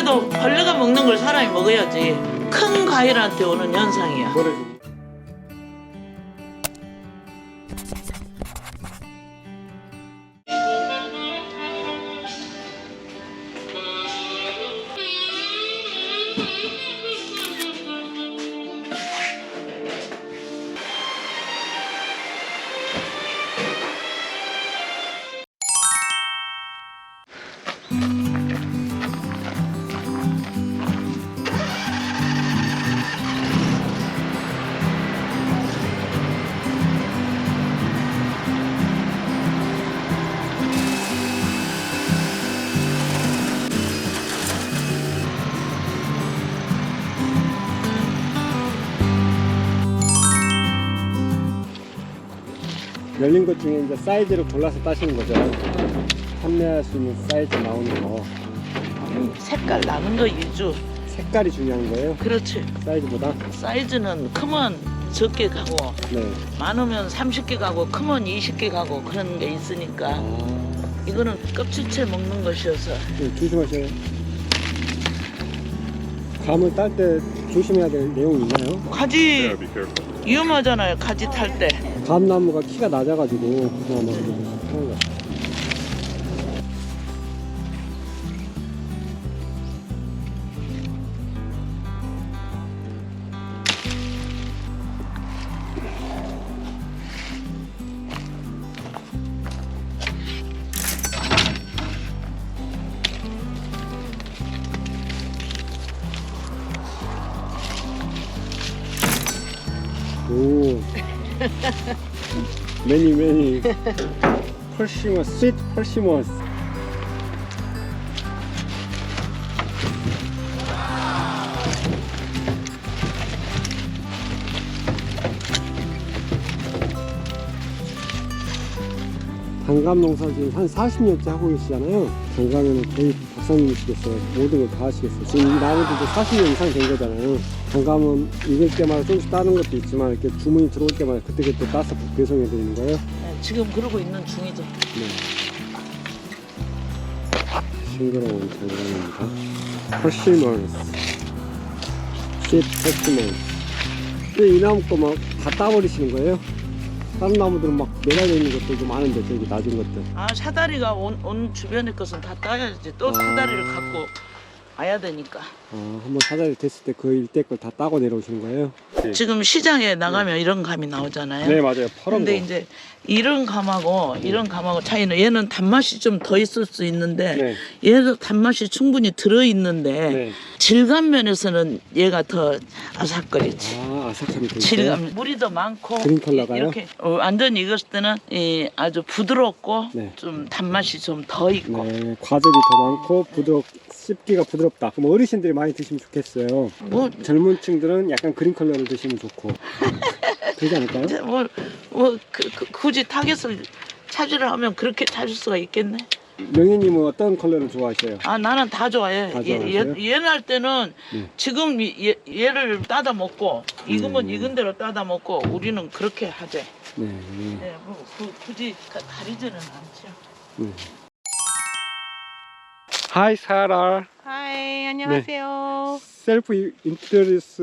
그래도 벌레가 먹는 걸 사람이 먹어야지. 큰 과일한테 오는 현상이야. 열린 것 중에 이제 사이즈를 골라서 따시는 거죠. 판매할 수 있는 사이즈 나오는 거. 색깔 나는 거 위주. 색깔이 중요한 거예요? 그렇지. 사이즈보다? 사이즈는 크면 적게 가고 네. 많으면 30개 가고 크면 20개 가고 그런 게 있으니까. 이거는 껍질째 먹는 것이어서. 네, 조심하세요. 감을 딸 때 조심해야 될 내용이 있나요? 가지 위험하잖아요. 가지 탈 때. 감나무가 키가 낮아가지고 그나마 하는 것 같아요. 오. 매니 펄시머스, 스윗 펄시머스. 단감농사 지금 한 40년째 하고 계시잖아요. 단감에는 거의 박사님이시겠어요. 모든 걸 다 하시겠어요. 지금 이 나무들도 40년 이상 된 거잖아요. 단감은 익을 때마다 조금씩 따는 것도 있지만 이렇게 주문이 들어올 때마다 그때그때 따서 배송해 드리는 거예요. 네, 지금 그러고 있는 중이죠. 네. 싱그러운 단감입니다. 퍼시먼스, 쉿 퍼시먼스. 이 나무 거 막 다 따버리시는 거예요? 다른 나무들은 막 매달려 있는 것들도 많은데 저기 낮은 것들. 아, 사다리가 온 주변의 것은 다 따야지. 또 사다리를 갖고 와야 되니까. 한번 사다리 됐을 때 그 일대 걸 다 따고 내려오시는 거예요? 네. 지금 시장에 나가면 이런 감이 나오잖아요. 네, 맞아요. 파란 근데 거. 이제 이런 감하고 이런 감하고 차이는, 얘는 단맛이 좀 더 있을 수 있는데 얘도 단맛이 충분히 들어있는데 질감 면에서는 얘가 더 아삭거리지. 아삭함이 더 질감, 물이 더 많고 그린 컬러가요? 이렇게 완전히 익었을 때는 아주 부드럽고 좀 단맛이 좀 더 있고. 네, 과즙이 더 많고 씹기가 부드럽다. 그럼 어르신들이 많이 드시면 좋겠어요. 뭐 젊은 층들은 약간 그린 컬러를 드시면 좋고. 그러지 않을까요? 굳이 타겟을 찾으려 하면 그렇게 찾을 수가 있겠네. 명희님은 어떤 컬러를 좋아하셔요? 나는 다 좋아해. 다 좋아하세요? 얘는 할 때는 지금 얘를 따다 먹고 익으면 익은 대로 따다 먹고 우리는 그렇게 하재. 네. 뭐 굳이 가리지는 않죠. Hi, Sarah. Hi, 안녕하세요. Self introduce.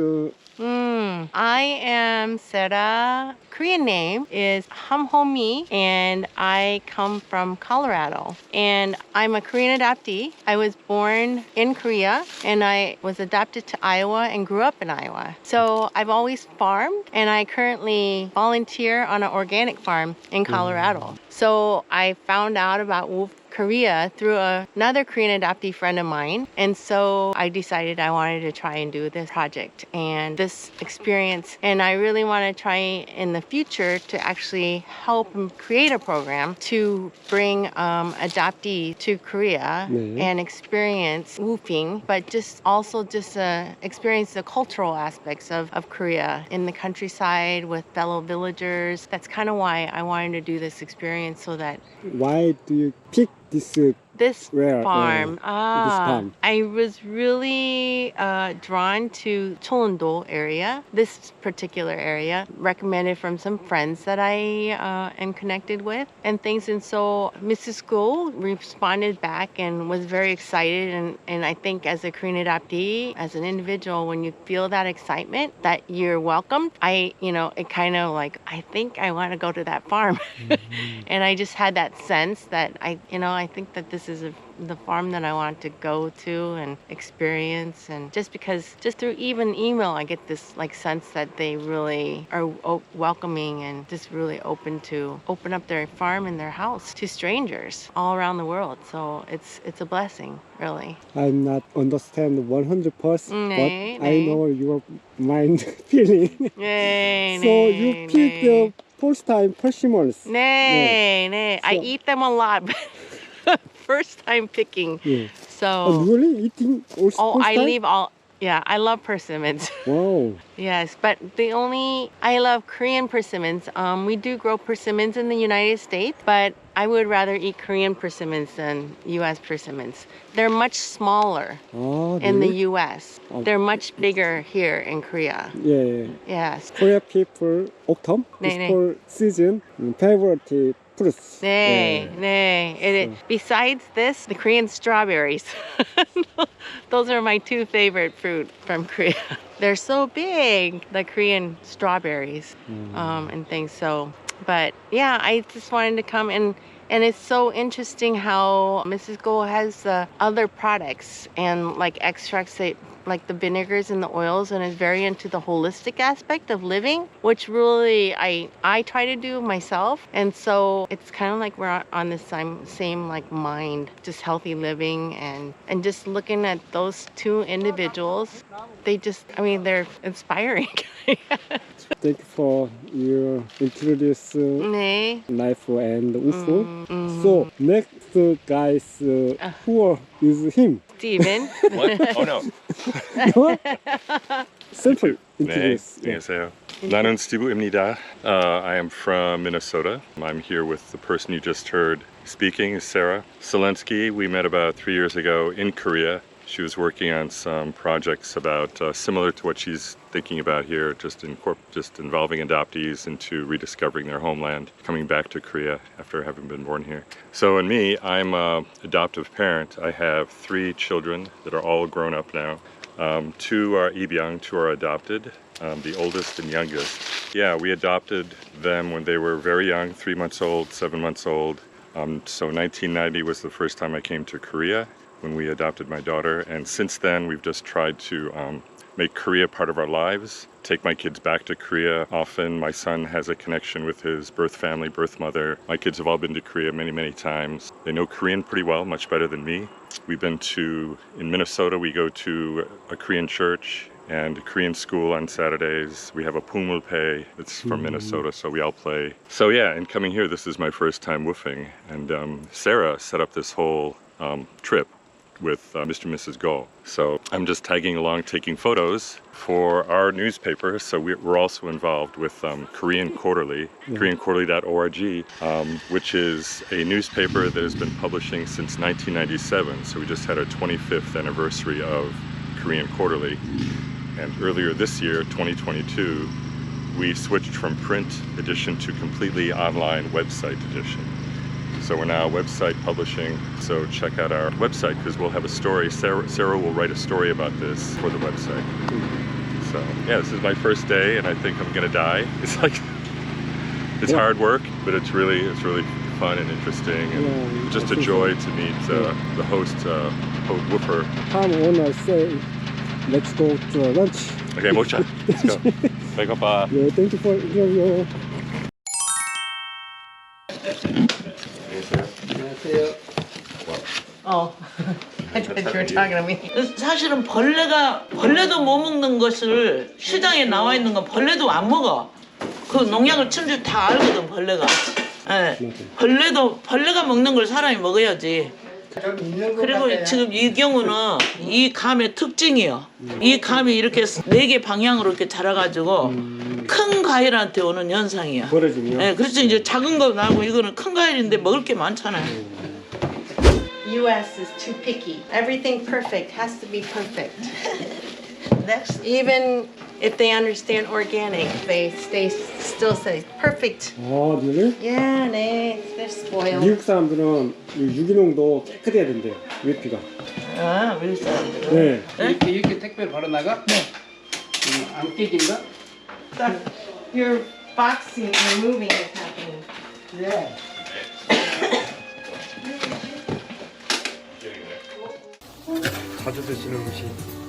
I am Sarah. Korean name is Hamhomi, and I come from Colorado. And I'm a Korean adoptee. I was born in Korea, and I was adopted to Iowa and grew up in Iowa. So I've always farmed, and I currently volunteer on an organic farm in Colorado. So I found out about Korea through another Korean adoptee friend of mine. And so I decided I wanted to try and do this project and this experience. And I really want to try in the future to actually help create a program to bring adoptees to Korea and experience woofing, but just also experience the cultural aspects of Korea in the countryside with fellow villagers. That's kind of why I wanted to do this experience, so that... Why do you pick this This Where, farm. this farm. I was really drawn to Cheolwon-do area, this particular area, recommended from some friends that I am connected with and things. And so Mrs. Go responded back and was very excited. And I think as a Korean adoptee, as an individual, when you feel that excitement that you're welcomed, it kind of like, I think I want to go to that farm. And I just had that sense that I think that this is the farm that I want to go to and experience. And just through even email, I get this like sense that they really are welcoming and just really open to open up their farm and their house to strangers all around the world. So it's a blessing, really. I'm not understand 100%, 네, but I 네. know your mind feeling. 네, So you pick the first time persimmons. 네. I So- eat them a lot, but first time picking. Yeah. So, Really eating also first I time? leave all. Yeah, I love persimmons. Wow. Yes, but I love Korean persimmons. We do grow persimmons in the United States, but I would rather eat Korean persimmons than U.S. persimmons. They're much smaller in the really? U.S. Oh. They're much bigger here in Korea. Yeah. Yes. Korea people autumn 네, is 네. for season favorite fruits. 네. Besides this, the Korean strawberries. Those are my two favorite fruit from Korea. They're so big, the Korean strawberries and things. So, but yeah, I just wanted to come and it's so interesting how Mrs. Go has other products and like extracts like the vinegars and the oils, and is very into the holistic aspect of living, which really I try to do myself. And so it's kind of like we're on the same like mind, just healthy living and just looking at those two individuals. They're inspiring. Thank you for your introduce 네. life and UFO. So next guys who is him? Steven. What? Oh no. Self 네, introduce. 안녕하세요. 나는 스티브입니다. I am from Minnesota. I'm here with the person you just heard speaking, Sarah Selensky. We met about 3 years ago in Korea. She was working on some projects about similar to what she's thinking about here, just involving adoptees into rediscovering their homeland, coming back to Korea after having been born here. So, and me, I'm an adoptive parent. I have 3 children that are all grown up now. 2 are Ibiang, 2 are adopted. The oldest and youngest. Yeah, we adopted them when they were very young, 3 months old, 7 months old. So 1990 was the first time I came to Korea, when we adopted my daughter, and since then we've just tried to make Korea part of our lives, take my kids back to Korea often. My son has a connection with his birth family, birth mother. My kids have all been to Korea many times. They know Korean pretty well, much better than me. We've been in Minnesota, we go to a Korean church and a Korean school on Saturdays. We have a pumulpe that's from Minnesota, so we all play. So yeah, and coming here, this is my first time woofing, and Sarah set up this whole trip with Mr. and Mrs. Go. So I'm just tagging along, taking photos for our newspaper. So we're also involved with Korean Quarterly, koreanquarterly.org, which is a newspaper that has been publishing since 1997. So we just had our 25th anniversary of Korean Quarterly. And earlier this year, 2022, we switched from print edition to completely online website edition. So we're now website publishing, so check out our website because we'll have a story. Sarah will write a story about this for the website. So yeah, this is my first day and I think I'm gonna die. It's hard work, but it's really fun and interesting, and just a joy to meet the host, Woofer. Tom owner say, let's go to lunch. Okay, 먹자. Let's go. 배고파. Yeah, thank you for your. Oh, I thought you were talking to me. 사실은 벌레도 못 먹는 것을 시장에 나와 있는 건 벌레도 안 먹어. 그 농약을 친 줄 다 알거든, 벌레가. 예. 벌레가 먹는 걸 사람이 먹어야지. 그리고 지금 이 경우는 이 감의 특징이요. 이 감이 이렇게 4개 방향으로 이렇게 자라가지고 큰 과일한테 오는 현상이야. 버려지면. 예, 그래서 이제 작은 거 나고 이거는 큰 과일인데 먹을 게 많잖아요. U.S. is too picky. Everything perfect has to be perfect. Next. Even if they understand organic, they still say perfect. 아, really? Yeah, they're spoiled. 미국 사람들은 이 유기농도 깨끗해야 된대요. UFP가. 아, 우리 사람들은. 네. 이렇게 택배를 바로 나가? 네. 안 깨진다? Your boxing and moving is happening. 네. 자주 드시는 음식.